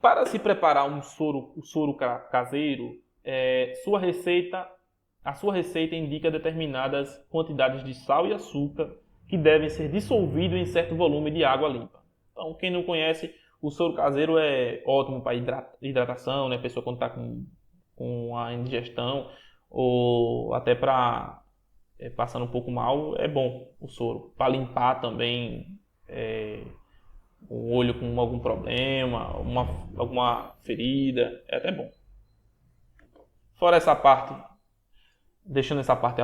Para se preparar um soro caseiro, a sua receita indica determinadas quantidades de sal e açúcar que devem ser dissolvidos em certo volume de água limpa. Então, quem não conhece, o soro caseiro é ótimo para hidratação, né? A pessoa quando está com a indigestão ou até para passando um pouco mal, é bom o soro. Para limpar também o olho com algum problema, alguma ferida, é até bom. Fora essa parte, deixando essa parte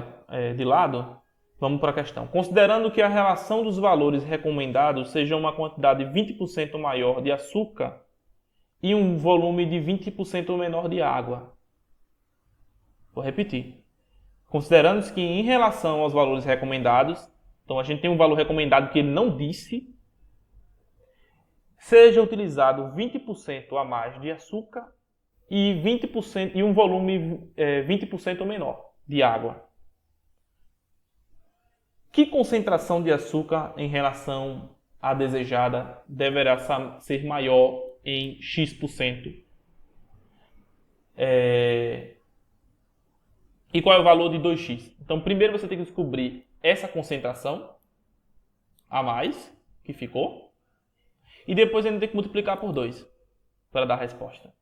de lado, vamos para a questão. Considerando que a relação dos valores recomendados seja uma quantidade 20% maior de açúcar e um volume de 20% menor de água. Vou repetir. Considerando que em relação aos valores recomendados, então a gente tem um valor recomendado que ele não disse, seja utilizado 20% a mais de açúcar e 20% e um volume 20% menor de água. Que concentração de açúcar em relação à desejada deverá ser maior em X%? E qual é o valor de 2x? Então, primeiro você tem que descobrir essa concentração a mais que ficou. E depois ainda tem que multiplicar por 2 para dar a resposta.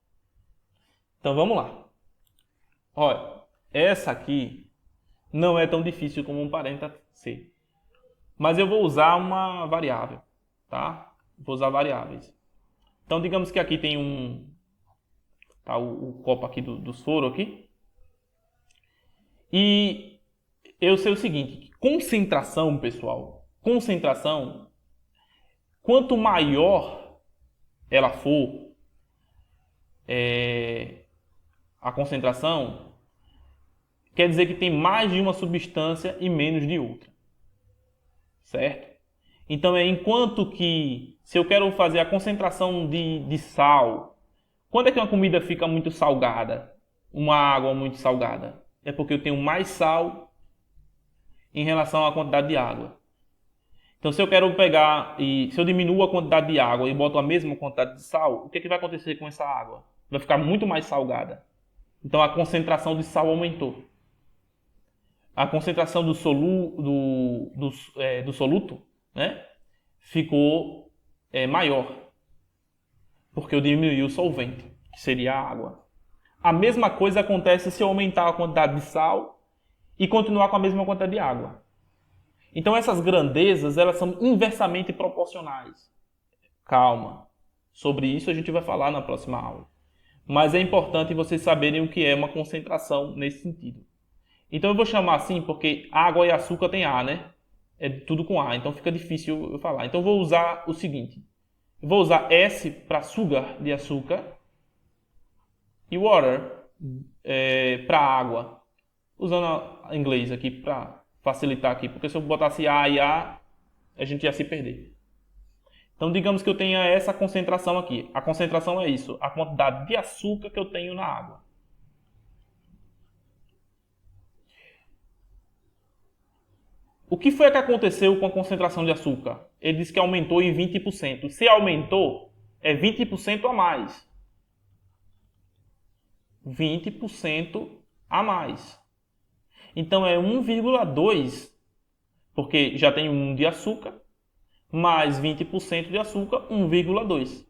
Então vamos lá. Olha, essa aqui não é tão difícil como parenta ser. Mas eu vou usar uma variável, tá? Vou usar variáveis. Então digamos que aqui tem tá, o copo aqui do soro aqui. E eu sei o seguinte, concentração, pessoal, concentração, quanto maior ela for, a concentração, quer dizer que tem mais de uma substância e menos de outra. Certo? Então, enquanto que, se eu quero fazer a concentração de sal, quando é que uma comida fica muito salgada? Uma água muito salgada? É porque eu tenho mais sal em relação à quantidade de água. Então, se eu quero pegar se eu diminuo a quantidade de água e boto a mesma quantidade de sal, o que vai acontecer com essa água? Vai ficar muito mais salgada. Então, a concentração de sal aumentou. A concentração do soluto, né, ficou maior. Porque eu diminui o solvente, que seria a água. A mesma coisa acontece se eu aumentar a quantidade de sal e continuar com a mesma quantidade de água. Então essas grandezas, elas são inversamente proporcionais. Calma. Sobre isso a gente vai falar na próxima aula. Mas é importante vocês saberem o que é uma concentração nesse sentido. Então eu vou chamar assim porque água e açúcar tem A, né? É tudo com A, então fica difícil eu falar. Então eu vou usar o seguinte. Eu vou usar S para sugar, de açúcar, e water para água. Usando a inglês aqui para facilitar aqui, porque se eu botasse A e A gente ia se perder. Então digamos que eu tenha essa concentração aqui. A concentração é isso, a quantidade de açúcar que eu tenho na água. O que foi que aconteceu com a concentração de açúcar? Ele disse que aumentou em 20%. Se aumentou, é 20% a mais. 20% a mais. Então é 1,2, porque já tem 1 de açúcar, mais 20% de açúcar, 1,2.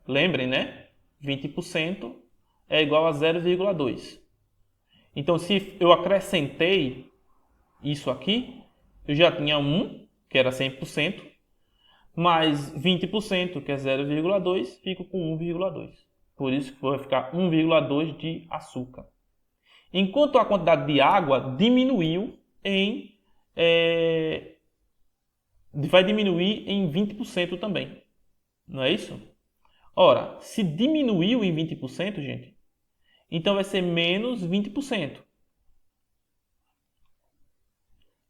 Lembrem, né? 20% é igual a 0,2. Então, se eu acrescentei isso aqui, eu já tinha 1, que era 100%, mais 20%, que é 0,2, fico com 1,2. Por isso que vai ficar 1,2 de açúcar. Enquanto a quantidade de água diminuiu vai diminuir em 20% também. Não é isso? Ora, se diminuiu em 20%, gente, então vai ser menos 20%.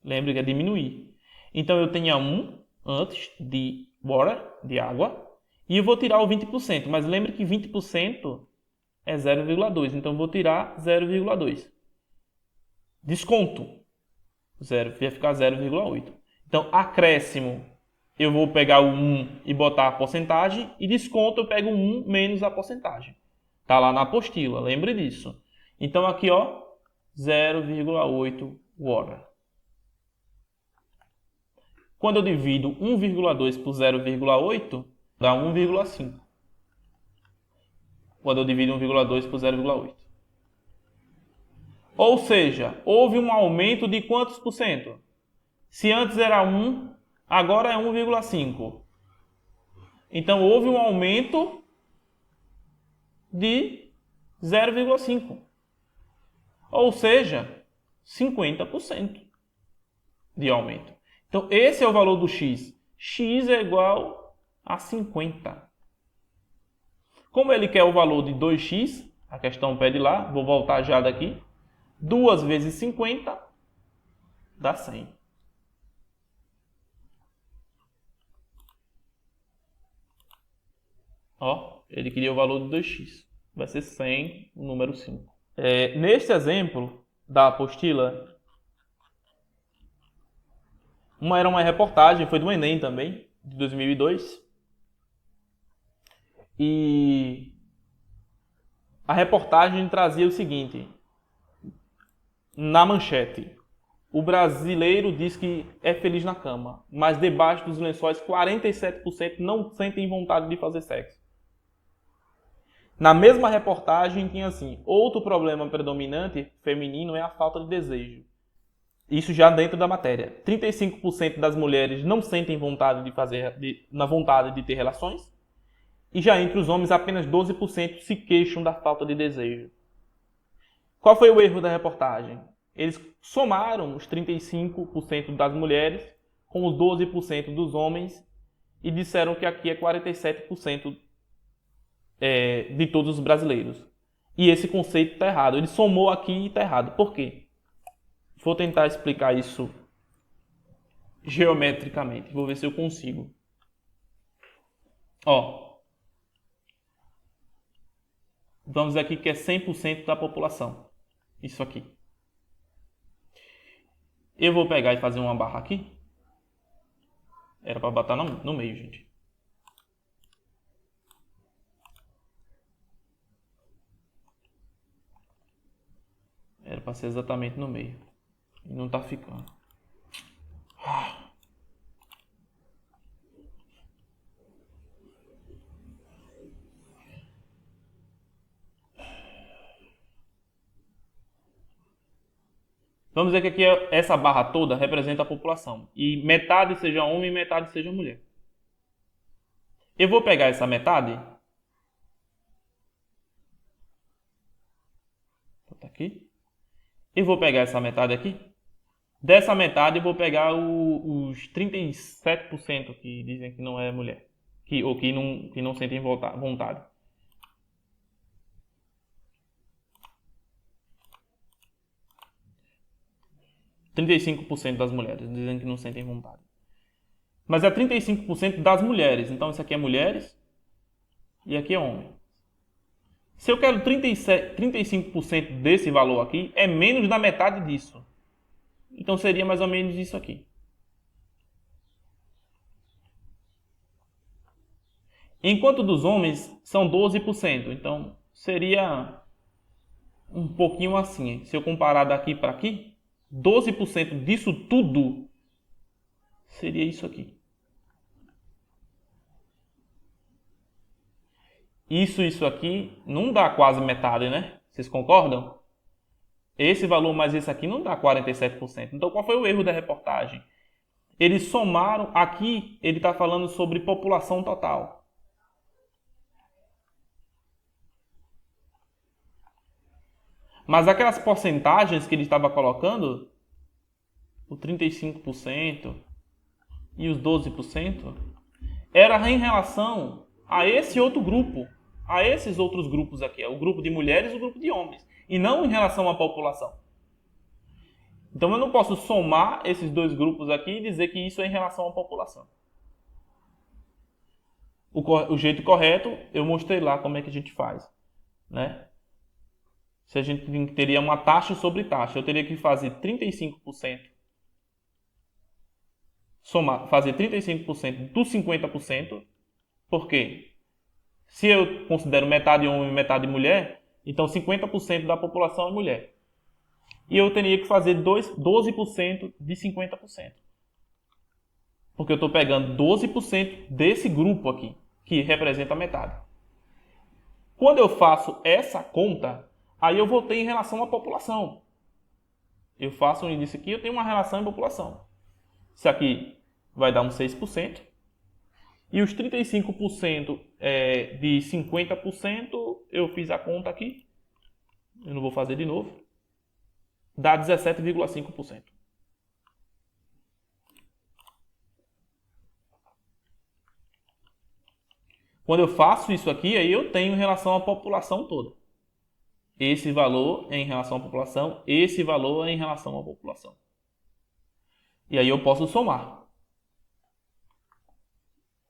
Lembre que é diminuir. Então eu tenho 1 antes de water, de água, e eu vou tirar o 20%. Mas lembre que 20% é 0,2. Então eu vou tirar 0,2. Desconto. 0, vai ficar 0,8. Então acréscimo eu vou pegar o 1 e botar a porcentagem, e desconto eu pego o 1 menos a porcentagem. Está lá na apostila, lembre disso. Então aqui, ó, 0,8 Watt. Quando eu divido 1,2 por 0,8, dá 1,5. Quando eu divido 1,2 por 0,8. Ou seja, houve um aumento de quantos por cento? Se antes era 1, agora é 1,5. Então houve um aumento de 0,5. Ou seja, 50% de aumento. Então esse é o valor do x. X é igual a 50. Como ele quer o valor de 2x, a questão pede lá, vou voltar já daqui. 2 vezes 50 dá 100. Ó, ele queria o valor de 2x. Vai ser 100, o número 5. Neste exemplo da apostila, era uma reportagem, foi do Enem também, de 2002. E a reportagem trazia o seguinte, na manchete: o brasileiro diz que é feliz na cama, mas debaixo dos lençóis 47% não sentem vontade de fazer sexo. Na mesma reportagem tinha assim: outro problema predominante feminino é a falta de desejo. Isso já dentro da matéria. 35% das mulheres não sentem vontade vontade de ter relações. E já entre os homens, apenas 12% se queixam da falta de desejo. Qual foi o erro da reportagem? Eles somaram os 35% das mulheres com os 12% dos homens e disseram que aqui é 47% de todos os brasileiros. E esse conceito está errado. Ele somou aqui e está errado. Por quê? Vou tentar explicar isso geometricamente. Vou ver se eu consigo. Ó, vamos dizer aqui que é 100% da população. Isso aqui. Eu vou pegar e fazer uma barra aqui. Era para botar no meio, gente. Era para ser exatamente no meio. E não tá ficando. Vamos dizer que aqui essa barra toda representa a população. E metade seja homem e metade seja mulher. Eu vou pegar essa metade. Vou botar aqui. Eu vou pegar essa metade aqui. Dessa metade eu vou pegar os 37% que dizem que não é mulher. Ou que não sentem vontade. – 35% das mulheres dizem que não sentem vontade. Mas é 35% das mulheres. Então isso aqui é mulheres e aqui é homem. Se eu quero 35% desse valor aqui, é menos da metade disso. Então seria mais ou menos isso aqui. Enquanto dos homens são 12%. Então seria um pouquinho assim. Se eu comparar daqui para aqui, 12% disso tudo seria isso aqui. Isso aqui não dá quase metade, né? Vocês concordam? Esse valor mais esse aqui não dá 47%. Então qual foi o erro da reportagem? Eles somaram, aqui ele está falando sobre população total. Mas aquelas porcentagens que ele estava colocando, o 35% e os 12%, era em relação a esse outro grupo, a esses outros grupos aqui, o grupo de mulheres e o grupo de homens, e não em relação à população. Então eu não posso somar esses dois grupos aqui e dizer que isso é em relação à população. O jeito correto, eu mostrei lá como é que a gente faz, né? Se a gente teria uma taxa sobre taxa, eu teria que fazer 35% fazer 35% dos 50%, porque se eu considero metade homem e metade mulher, então 50% da população é mulher. E eu teria que fazer 12% de 50%. Porque eu estou pegando 12% desse grupo aqui, que representa a metade. Quando eu faço essa conta, aí eu voltei em relação à população. Eu faço um índice aqui, eu tenho uma relação em população. Isso aqui vai dar uns 6%. E os 35% de 50%, eu fiz a conta aqui. Eu não vou fazer de novo. Dá 17,5%. Quando eu faço isso aqui, aí eu tenho em relação à população toda. Esse valor é em relação à população, esse valor é em relação à população. E aí eu posso somar.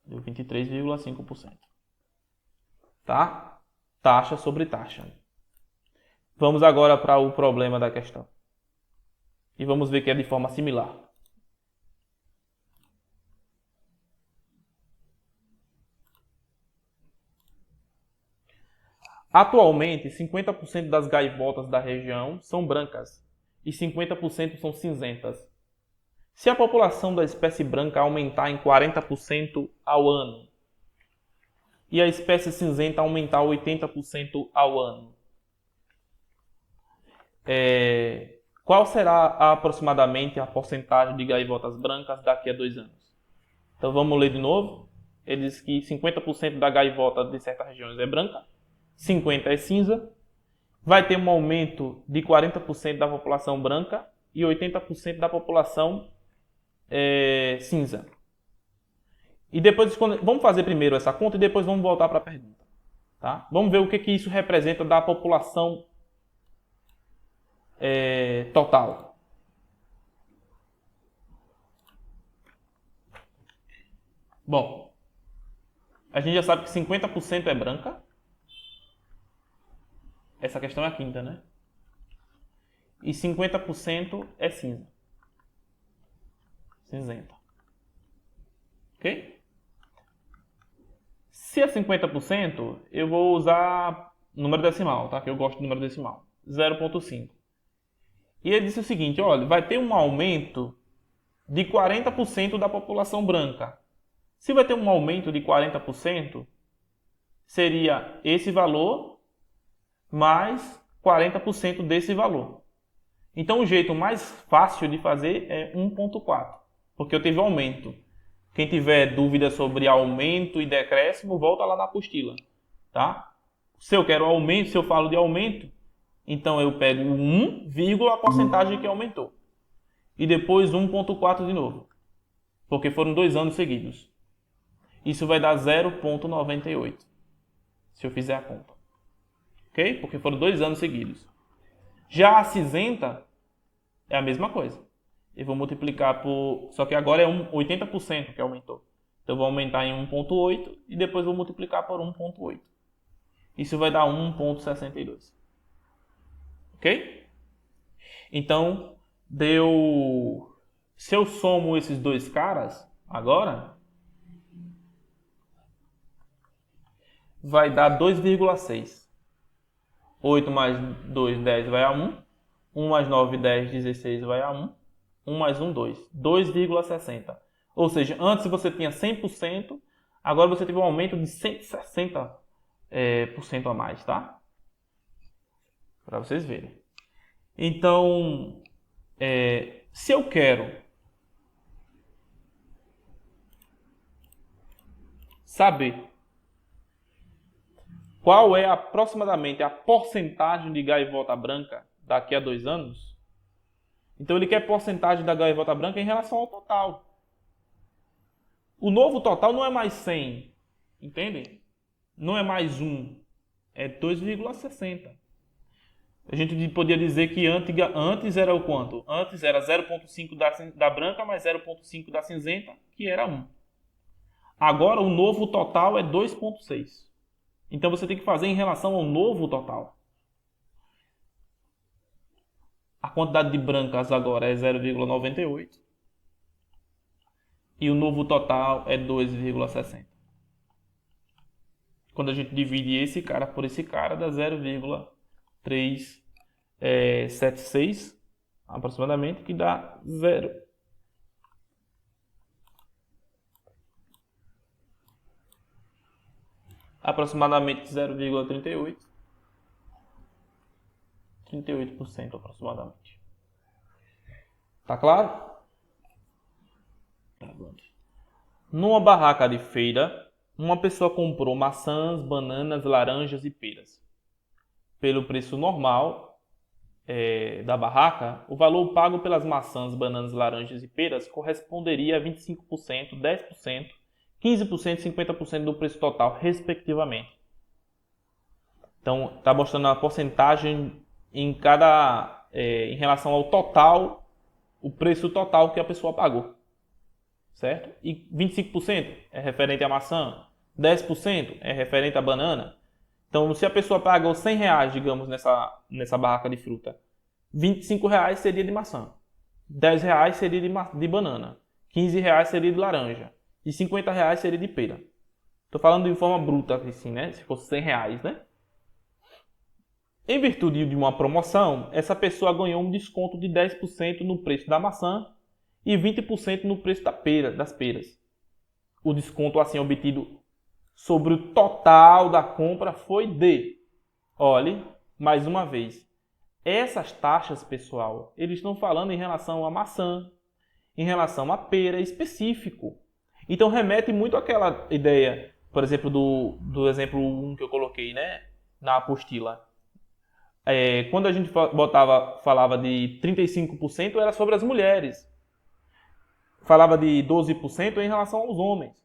Deu 23,5%. Tá? Taxa sobre taxa. Vamos agora para o problema da questão. E vamos ver que é de forma similar. Atualmente, 50% das gaivotas da região são brancas e 50% são cinzentas. Se a população da espécie branca aumentar em 40% ao ano e a espécie cinzenta aumentar 80% ao ano, qual será aproximadamente a porcentagem de gaivotas brancas daqui a 2 anos? Então vamos ler de novo. Ele diz que 50% da gaivota de certas regiões é branca, 50% é cinza, vai ter um aumento de 40% da população branca e 80% da população cinza. E depois, vamos fazer primeiro essa conta e depois vamos voltar para a pergunta. Tá? Vamos ver o que isso representa da população total. Bom, a gente já sabe que 50% é branca. Essa questão é a quinta, né? E 50% é cinza. Cinzenta. Ok? Se é 50%, eu vou usar número decimal, tá? Que eu gosto de número decimal. 0,5. E ele disse o seguinte, olha, vai ter um aumento de 40% da população branca. Se vai ter um aumento de 40%, seria esse valor mais 40% desse valor. Então o jeito mais fácil de fazer é 1,4, porque eu tive aumento. Quem tiver dúvida sobre aumento e decréscimo, volta lá na apostila, tá? Se eu quero aumento, se eu falo de aumento, então eu pego 1, a porcentagem que aumentou. E depois 1,4 de novo, porque foram 2 anos seguidos. Isso vai dar 0,98, se eu fizer a conta. Ok? Porque foram 2 anos seguidos. Já a cinzenta é a mesma coisa. Eu vou multiplicar por... Só que agora é 80% que aumentou. Então eu vou aumentar em 1,8 e depois vou multiplicar por 1,8. Isso vai dar 1,62. Ok? Então, deu... Se eu somo esses dois caras, agora, vai dar 2,6. 8 mais 2, 10 vai a 1. 1 mais 9, 10, 16 vai a 1. 1 mais 1, 2. 2,60. Ou seja, antes você tinha 100%, agora você teve um aumento de 160% a mais, tá? Para vocês verem. Então, se eu quero saber qual é aproximadamente a porcentagem de gaivota branca daqui a 2 anos, então ele quer porcentagem da gaivota branca em relação ao total. O novo total não é mais 100, entendem? Não é mais 1, é 2,60. A gente poderia dizer que antes era o quanto? Antes era 0,5 da branca mais 0,5 da cinzenta, que era 1. Agora o novo total é 2,6. Então você tem que fazer em relação ao novo total. A quantidade de brancas agora é 0,98. e o novo total é 2,60. Quando a gente divide esse cara por esse cara, dá 0,376 aproximadamente, que dá 0. Aproximadamente 0,38. 38% aproximadamente. Tá claro? Numa barraca de feira, uma pessoa comprou maçãs, bananas, laranjas e peras. Pelo preço normal da barraca, o valor pago pelas maçãs, bananas, laranjas e peras corresponderia a 25%, 10%, 15% e 50% do preço total, respectivamente. Então, está mostrando a porcentagem em relação ao total, o preço total que a pessoa pagou. Certo? E 25% é referente à maçã, 10% é referente à banana. Então, se a pessoa pagou R$100, digamos, nessa barraca de fruta, R$25 seria de maçã, R$10 seria de banana, R$15 seria de laranja e R$50 seria de pera. Estou falando de forma bruta, assim, né? Se fosse R$100, né? Em virtude de uma promoção, essa pessoa ganhou um desconto de 10% no preço da maçã e 20% no preço das peras. O desconto assim obtido sobre o total da compra foi de... Olhe, mais uma vez, essas taxas, pessoal, eles estão falando em relação à maçã, em relação à pera específico. Então remete muito àquela ideia, por exemplo, do exemplo 1 que eu coloquei, né, na apostila. Quando a gente falava de 35%, era sobre as mulheres. Falava de 12% em relação aos homens.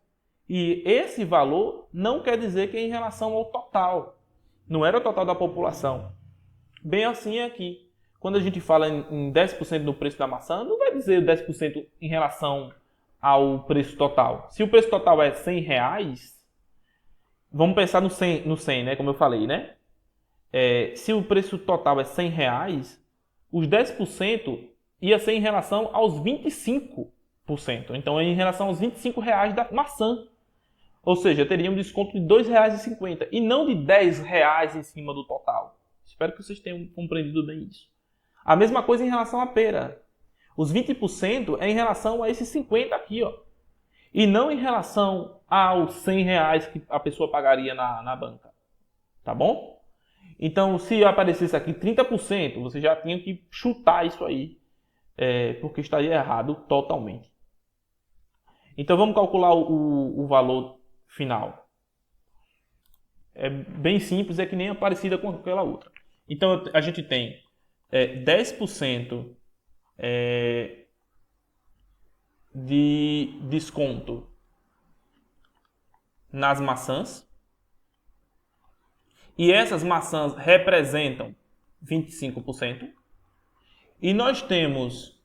E esse valor não quer dizer que é em relação ao total. Não era o total da população. Bem assim é aqui. Quando a gente fala em 10% do preço da maçã, não vai dizer 10% em relação ao preço total. Se o preço total é R$100, vamos pensar no 100, né? Como eu falei, né? Se o preço total é R$100, os 10% ia ser em relação aos 25%. Então, é em relação aos R$25 da maçã. Ou seja, teria um desconto de R$2,50 e não de R$10 em cima do total. Espero que vocês tenham compreendido bem isso. A mesma coisa em relação à pera. Os 20% é em relação a esses 50 aqui, ó. E não em relação aos R$100 que a pessoa pagaria na banca. Tá bom? Então, se aparecesse aqui 30%, você já tinha que chutar isso aí. Porque estaria errado totalmente. Então vamos calcular o valor final. É bem simples, é que nem é parecida com aquela outra. Então a gente tem 10% de desconto nas maçãs. E essas maçãs representam 25%. E nós temos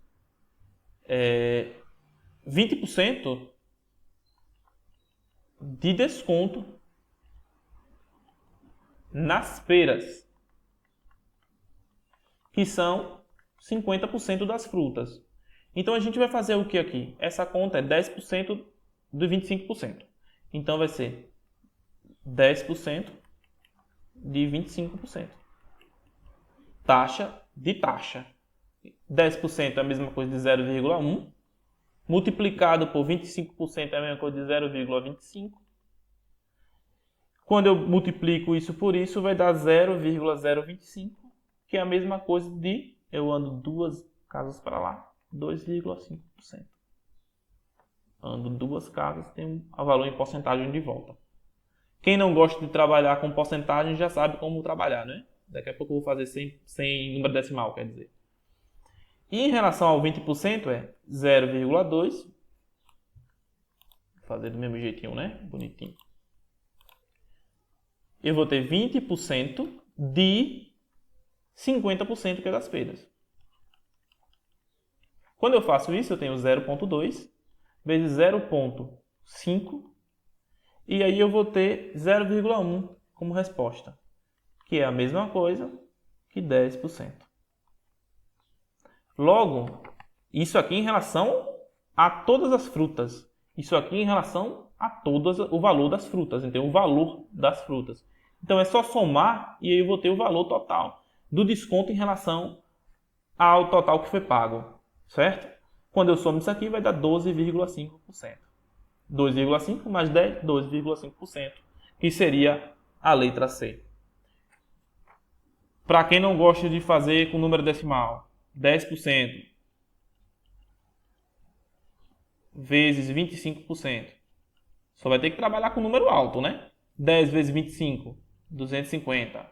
20% de desconto nas peras, que são 50% das frutas. Então a gente vai fazer o que aqui? Essa conta é 10% de 25%. Então vai ser 10% de 25%. Taxa de taxa. 10% é a mesma coisa de 0,1. Multiplicado por 25% é a mesma coisa de 0,25. Quando eu multiplico isso por isso, vai dar 0,025, que é a mesma coisa de, eu ando 2 casas para lá, 2,5%. Ando 2 casas, tem um valor em porcentagem de volta. Quem não gosta de trabalhar com porcentagem já sabe como trabalhar, né? Daqui a pouco eu vou fazer sem número decimal, quer dizer. E em relação ao 20% é 0,2. Vou fazer do mesmo jeitinho, né? Bonitinho. Eu vou ter 20% de 50% que é das peras. Quando eu faço isso, eu tenho 0,2 vezes 0,5. E aí eu vou ter 0,1 como resposta, que é a mesma coisa que 10%. Logo, isso aqui em relação a todas as frutas. Isso aqui em relação a todas o valor das frutas. Então, o valor das frutas. Então, é só somar e aí eu vou ter o valor total do desconto em relação ao total que foi pago. Certo? Quando eu somo isso aqui, vai dar 12,5%. 2,5 mais 10, 12,5%. Que seria a letra C. Para quem não gosta de fazer com número decimal, 10% vezes 25%. Só vai ter que trabalhar com número alto, né? 10 vezes 25, 250.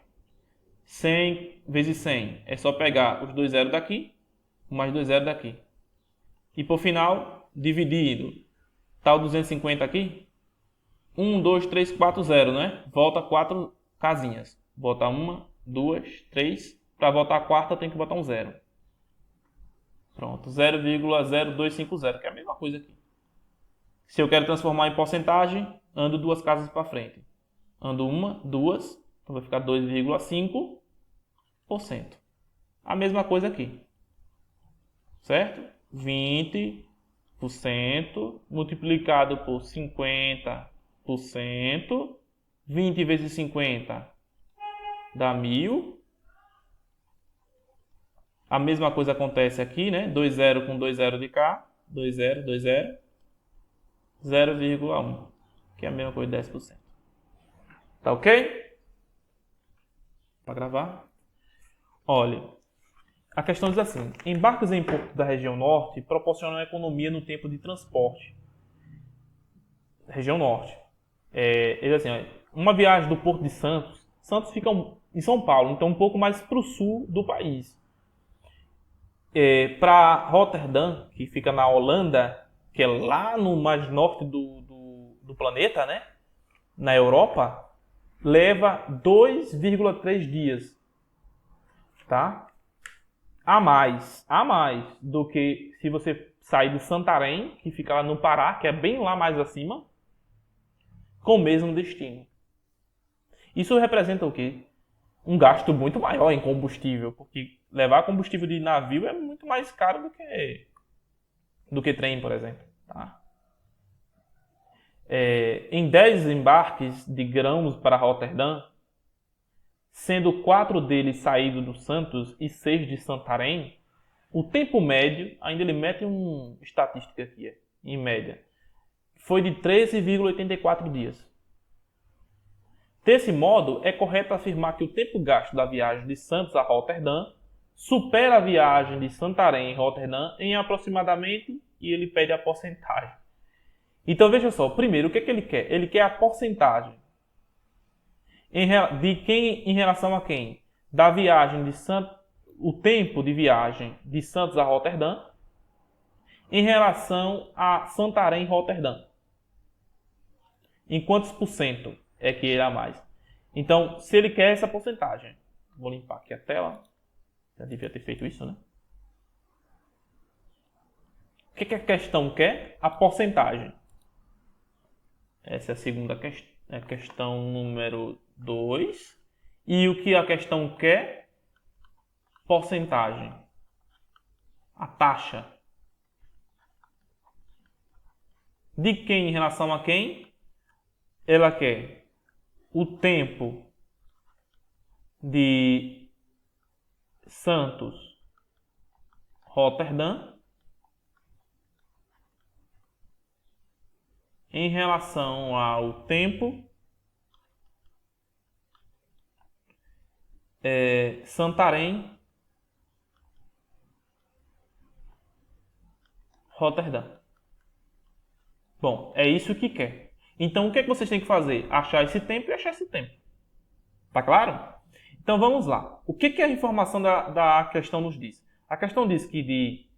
100 vezes 100. É só pegar os dois zeros daqui, mais dois zeros daqui. E por final, dividindo. Tá o 250 aqui? 1, 2, 3, 4, 0, né? Volta 4 casinhas. Bota 1, 2, 3. Para voltar a quarta, tem que botar um 0. Pronto, 0,0250, que é a mesma coisa aqui. Se eu quero transformar em porcentagem, ando duas casas para frente. Ando uma, duas, então vai ficar 2,5%. A mesma coisa aqui. Certo? 20% multiplicado por 50%. 20 vezes 50 dá 1.000. A mesma coisa acontece aqui, né? 2 0 com 2 0 de cá. 2 0, 2 0. 0,1, que é a mesma coisa de 10%. Tá ok? Para gravar. Olha, a questão diz assim: embarques em portos da região norte proporcionam economia no tempo de transporte. Região norte. Ele assim, uma viagem do Porto de Santos. Santos fica em São Paulo, então um pouco mais para o sul do país. Para Roterdã, que fica na Holanda, que é lá no mais norte do planeta, né? Na Europa, leva 2,3 dias. Tá? A mais do que se você sair de Santarém, que fica lá no Pará, que é bem lá mais acima, com o mesmo destino. Isso representa o quê? Um gasto muito maior em combustível, porque levar combustível de navio é muito mais caro do que trem, por exemplo. Tá? Em 10 embarques de grãos para Roterdã, sendo 4 deles saídos do Santos e 6 de Santarém, o tempo médio, ainda ele mete uma estatística aqui, em média, foi de 13,84 dias. Desse modo, é correto afirmar que o tempo gasto da viagem de Santos a Roterdã supera a viagem de Santarém a Roterdã em aproximadamente, e ele pede a porcentagem. Então veja só, primeiro, o que ele quer? Ele quer a porcentagem. De quem em relação a quem? Da viagem de Santos, o tempo de viagem de Santos a Roterdã em relação a Santarém e Roterdã. Em quantos por cento é que ele a mais? Então, se ele quer essa porcentagem, vou limpar aqui a tela. Já devia ter feito isso, né? O que a questão quer? A porcentagem. Essa é a segunda questão. É a questão número 2. E o que a questão quer? Porcentagem. A taxa. De quem em relação a quem? Ela quer o tempo de Santos, Roterdã, em relação ao tempo Santarém, Roterdã. Bom, é isso que quer. Então, o que é que vocês têm que fazer? Achar esse tempo e achar esse tempo. Tá claro? Então, vamos lá. O que a informação da questão nos diz? A questão diz que de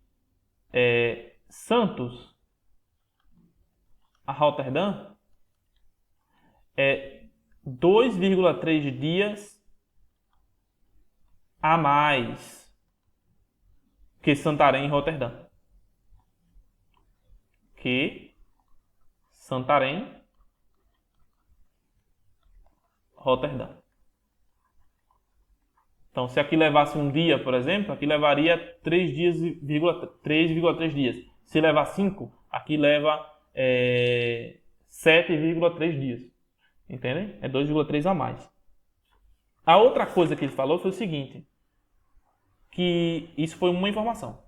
Santos a Roterdã é 2,3 dias a mais que Santarém e Roterdã. Roterdã. Então, se aqui levasse um dia, por exemplo, aqui levaria 3,3 dias. Se levar 5, aqui leva 7,3 dias. Entendem? É 2,3 a mais. A outra coisa que ele falou foi o seguinte, que isso foi uma informação.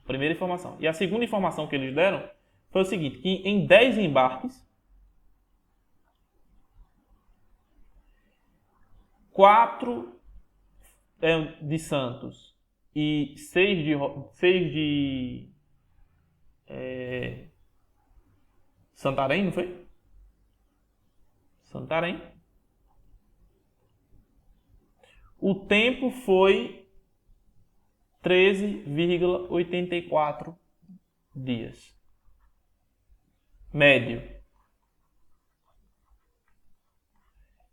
Primeira informação. E a segunda informação que eles deram foi o seguinte, que em 10 embarques, 4 de Santos e 6 de Santarém, não foi? Santarém. O tempo foi 13,84 dias. Médio.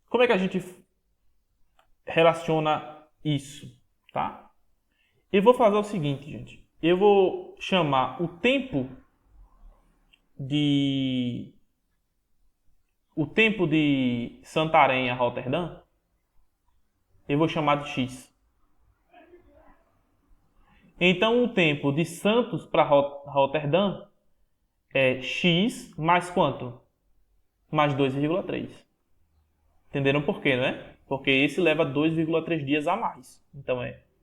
Como é que a gente relaciona isso, tá? Eu vou fazer o seguinte, gente. Eu vou chamar o tempo de Santarém a Roterdã, eu vou chamar de X. Então, o tempo de Santos para Roterdã é X mais quanto? Mais 2,3. Entenderam por quê, né? Porque esse leva 2,3 dias a mais. Então,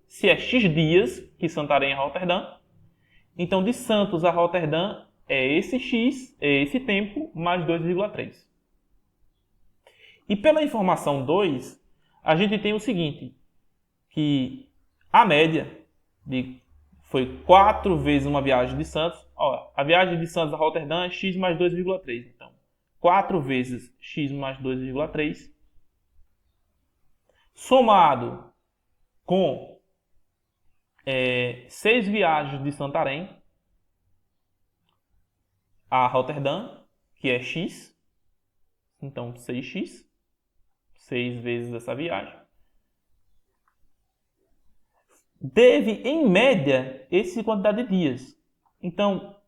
se é X dias que Santarém a Roterdã, então de Santos a Roterdã é esse X, é esse tempo, mais 2,3. E pela informação 2, a gente tem o seguinte, que a média foi 4 vezes uma viagem de Santos. Ó, a viagem de Santos a Roterdã é X mais 2,3. Então, 4 vezes X mais 2,3. Somado com 6 viagens de Santarém a Roterdã, que é X. Então, 6x. 6 vezes essa viagem. Teve, em média, essa quantidade de dias. Então,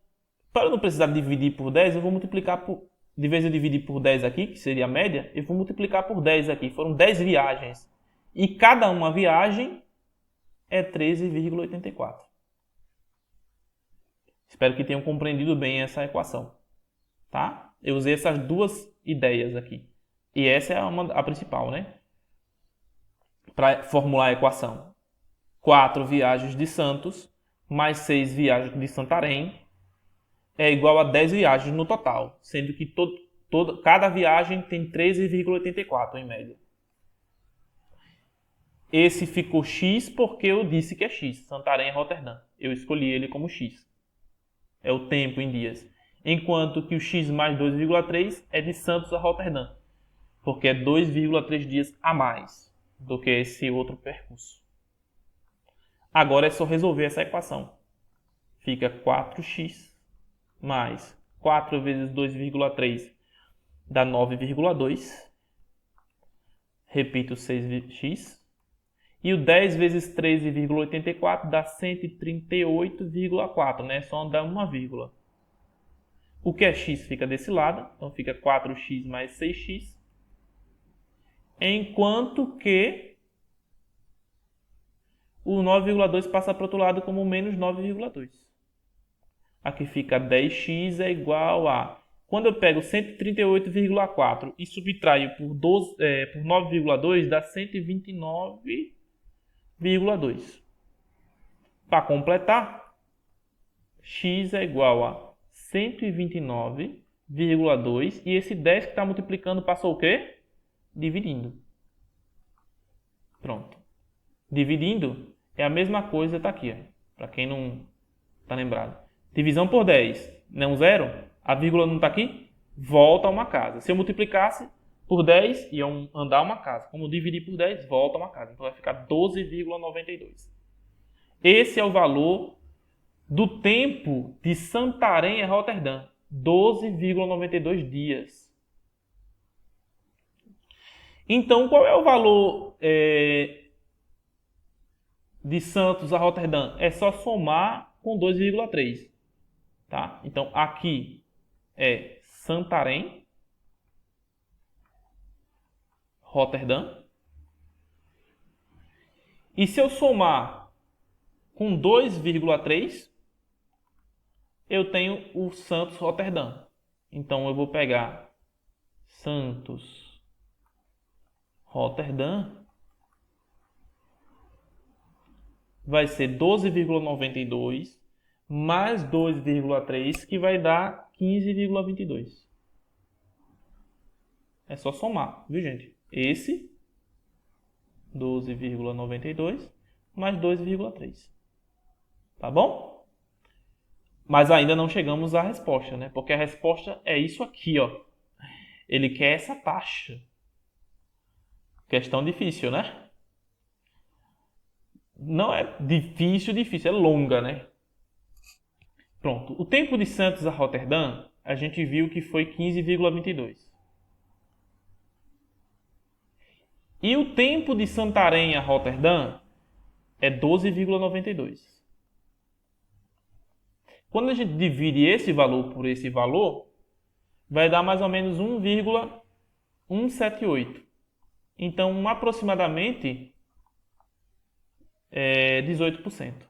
para não precisar dividir por 10, eu vou multiplicar por... De vez eu dividir por 10 aqui, que seria a média, eu vou multiplicar por 10 aqui. Foram 10 viagens. E cada uma viagem é 13,84. Espero que tenham compreendido bem essa equação. Tá? Eu usei essas duas ideias aqui. E essa é a principal, né? Para formular a equação. 4 viagens de Santos mais 6 viagens de Santarém é igual a 10 viagens no total, sendo que cada viagem tem 13,84 em média. Esse ficou X porque eu disse que é X, Santarém e Roterdã. Eu escolhi ele como X. É o tempo em dias. Enquanto que o X mais 2,3 é de Santos a Roterdã, porque é 2,3 dias a mais do que esse outro percurso. Agora é só resolver essa equação. Fica 4x mais 4 vezes 2,3 dá 9,2. Repito, 6x. E o 10 vezes 13,84 dá 138,4, né? Só dá uma vírgula. O que é x fica desse lado, então fica 4x mais 6x. Enquanto que o 9,2 passa para o outro lado como menos 9,2. Aqui fica 10x é igual a... Quando eu pego 138,4 e subtraio por 9,2, dá 129,2. Para completar, x é igual a 129,2 e esse 10 que está multiplicando passou o quê? Dividindo. Pronto. Dividindo é a mesma coisa, está aqui, para quem não está lembrado. Divisão por 10, não zero? A vírgula não está aqui? Volta a uma casa. Se eu multiplicasse por 10, ia andar uma casa. Como dividir por 10, volta a uma casa. Então vai ficar 12,92. Esse é o valor do tempo de Santarém a Roterdã. 12,92 dias. Então, qual é o valor de Santos a Roterdã? É só somar com 2,3. Tá? Então, aqui é Santarém, Roterdã. E se eu somar com 2,3, eu tenho o Santos Roterdã. Então eu vou pegar Santos, Roterdã, vai ser 12,92 mais 2,3, que vai dar 15,22. É só somar, viu, gente? Esse 12,92 mais 2,3. Tá bom? Mas ainda não chegamos à resposta, né? Porque a resposta é isso aqui, ó. Ele quer essa taxa. Questão difícil, né? Não é difícil, é longa, né? Pronto. O tempo de Santos a Roterdã, a gente viu que foi 15,22. E o tempo de Santarém a Roterdã é 12,92. Quando a gente divide esse valor por esse valor, vai dar mais ou menos 1,178. Então, aproximadamente 18%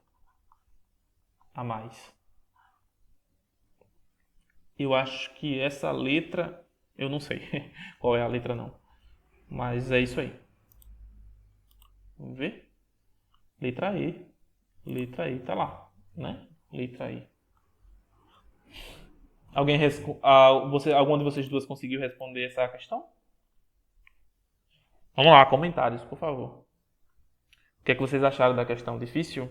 a mais. Eu acho que essa letra, eu não sei qual é a letra não, mas é isso aí. Vamos ver? Letra E. Letra E, tá lá, né? Letra E. Alguma de vocês duas conseguiu responder essa questão? Vamos lá, comentários, por favor. O que é que vocês acharam da questão? Difícil?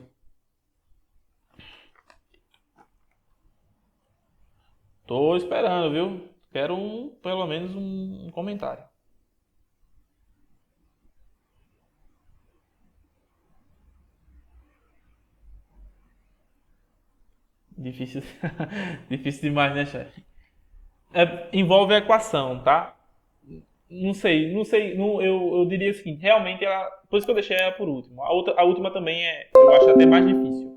Tô esperando, viu? Quero pelo menos um comentário. Difícil, difícil demais, né, chefe? Envolve a equação, tá? Não sei, eu diria o seguinte, realmente ela, por isso que eu deixei ela por último. A última também eu acho até mais difícil.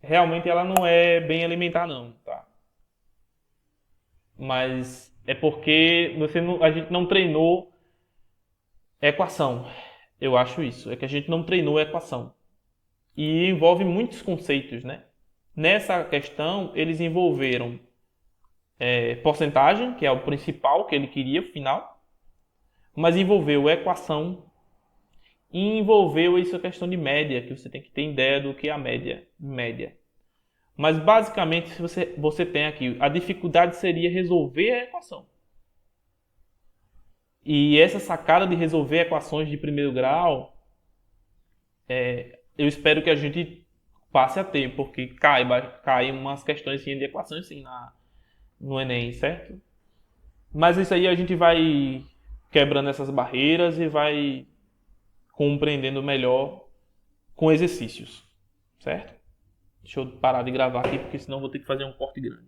Realmente ela não é bem alimentar não, tá? Mas é porque a gente não treinou equação. Eu acho isso, é que a gente não treinou equação. E envolve muitos conceitos, né? Nessa questão, eles envolveram porcentagem, que é o principal que ele queria, o final, mas envolveu equação e envolveu essa questão de média, que você tem que ter ideia do que é a média. Mas basicamente, se você tem aqui, a dificuldade seria resolver a equação. E essa sacada de resolver equações de primeiro grau, eu espero que a gente passe a ter, porque cai umas questões assim, de equações assim, no Enem, certo? Mas isso aí a gente vai quebrando essas barreiras e vai compreendendo melhor com exercícios, certo? Deixa eu parar de gravar aqui, porque senão vou ter que fazer um corte grande.